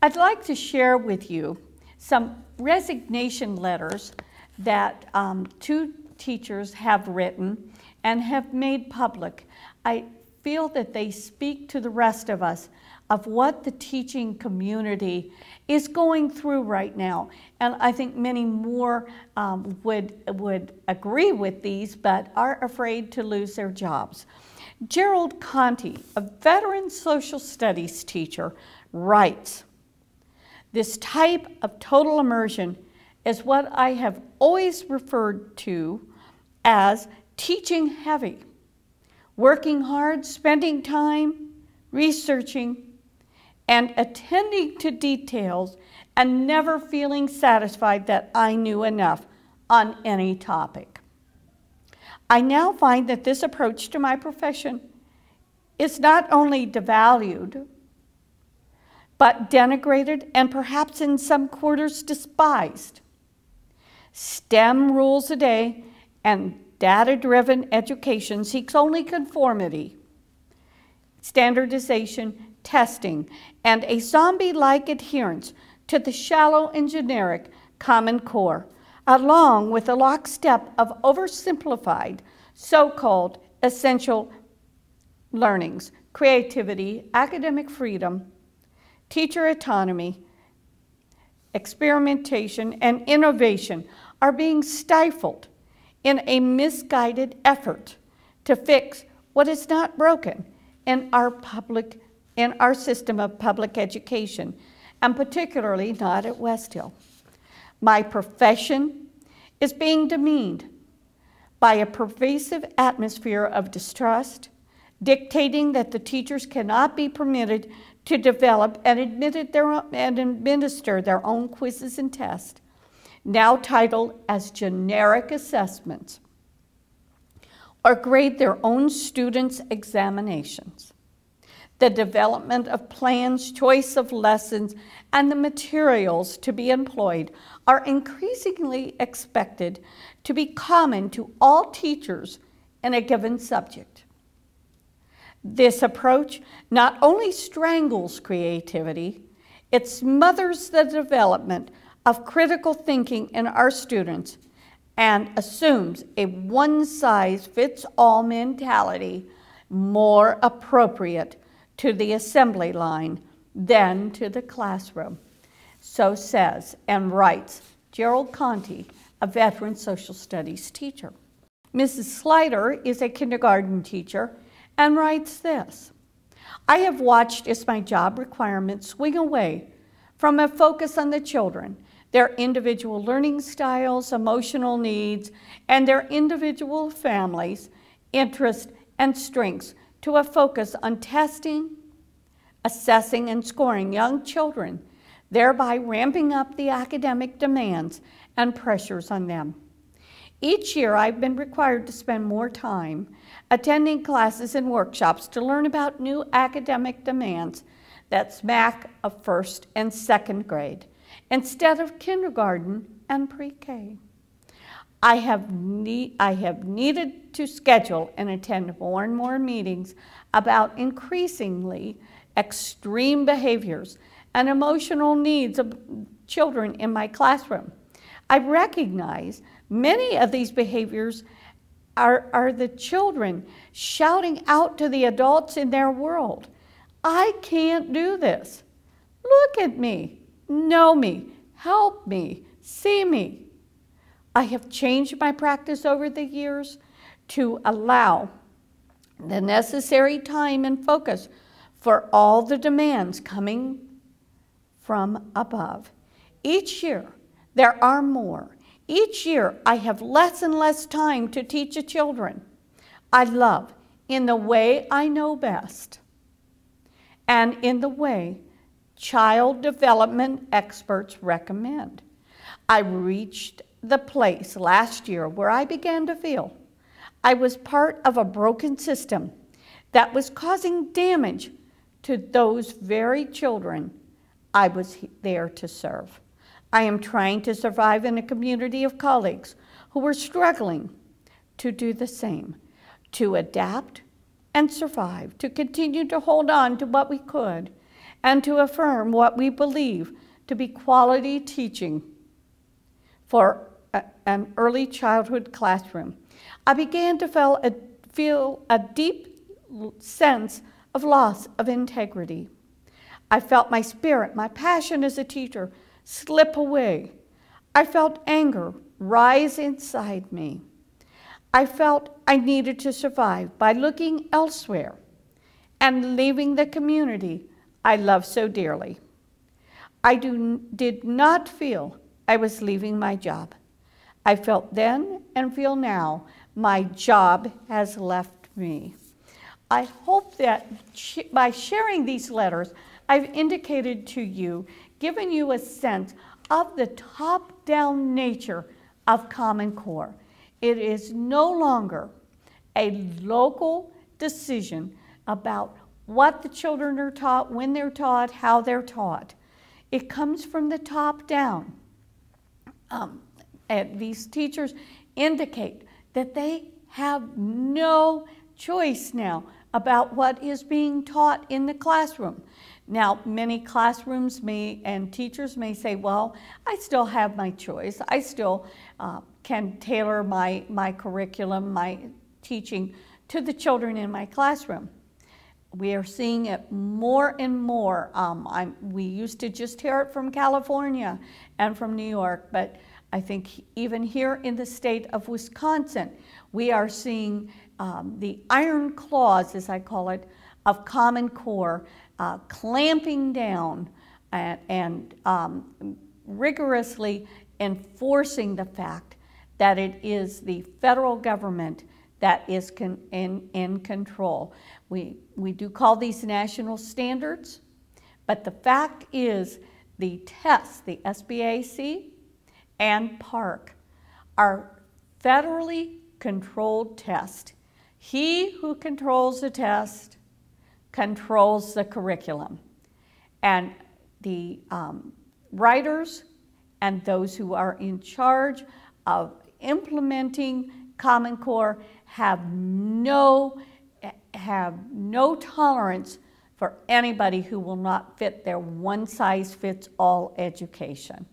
I'd like to share with you some resignation letters that two teachers have written and have made public. I feel that they speak to the rest of us of what the teaching community is going through right now. And I think many more would agree with these, but are afraid to lose their jobs. Gerald Conti, a veteran social studies teacher, writes, "This type of total immersion is what I have always referred to as teaching heavy, working hard, spending time, researching, and attending to details, and never feeling satisfied that I knew enough on any topic. I now find that this approach to my profession is not only devalued, but denigrated and perhaps in some quarters despised. STEM rules the day, and data-driven education seeks only conformity, standardization, testing, and a zombie-like adherence to the shallow and generic Common Core, along with a lockstep of oversimplified so-called essential learnings, creativity, academic freedom, teacher autonomy, experimentation, and innovation are being stifled in a misguided effort to fix what is not broken in our system of public education, and particularly not at West Hill. My profession is being demeaned by a pervasive atmosphere of distrust, dictating that the teachers cannot be permitted to develop and administer their own quizzes and tests, now titled as generic assessments, or grade their own students' examinations. The development of plans, choice of lessons, and the materials to be employed are increasingly expected to be common to all teachers in a given subject. This approach not only strangles creativity, it smothers the development of critical thinking in our students and assumes a one-size-fits-all mentality more appropriate to the assembly line than to the classroom." So says and writes Gerald Conti, a veteran social studies teacher. Mrs. Slider is a kindergarten teacher and writes this, "I have watched as my job requirements swing away from a focus on the children, their individual learning styles, emotional needs, and their individual families, interests, and strengths to a focus on testing, assessing, and scoring young children, thereby ramping up the academic demands and pressures on them. Each year, I've been required to spend more time attending classes and workshops to learn about new academic demands that smack of first and second grade, instead of kindergarten and pre-K. I have needed to schedule and attend more and more meetings about increasingly extreme behaviors and emotional needs of children in my classroom. I recognize many of these behaviors are the children shouting out to the adults in their world, 'I can't do this. Look at me, know me, help me, see me.' I have changed my practice over the years to allow the necessary time and focus for all the demands coming from above. Each year, there are more. Each year, I have less and less time to teach the children I love in the way I know best and in the way child development experts recommend. I reached the place last year where I began to feel I was part of a broken system that was causing damage to those very children I was there to serve. I am trying to survive in a community of colleagues who were struggling to do the same, to adapt and survive, to continue to hold on to what we could, and to affirm what we believe to be quality teaching for an early childhood classroom. I began to feel a deep sense of loss of integrity. I felt my spirit, my passion as a teacher, slip away. I felt anger rise inside me. I felt I needed to survive by looking elsewhere and leaving the community I love so dearly. I did not feel I was leaving my job. I felt then and feel now my job has left me. I hope that by sharing these letters, I've indicated to you, given you a sense of the top-down nature of Common Core. It is no longer a local decision about what the children are taught, when they're taught, how they're taught. It comes from the top down. And these teachers indicate that they have no choice now about what is being taught in the classroom. Now, many classrooms and teachers may say, well, I still have my choice. I still can tailor my curriculum, my teaching to the children in my classroom. We are seeing it more and more. We used to just hear it from California and from New York, but I think even here in the state of Wisconsin, we are seeing the iron claws, as I call it, of Common Core clamping down and rigorously enforcing the fact that it is the federal government that is in control. We do call these national standards, but the fact is the tests, the SBAC and PARCC, are federally controlled tests. He who controls the test controls the curriculum. And the writers and those who are in charge of implementing Common Core have no tolerance for anybody who will not fit their one-size-fits-all education.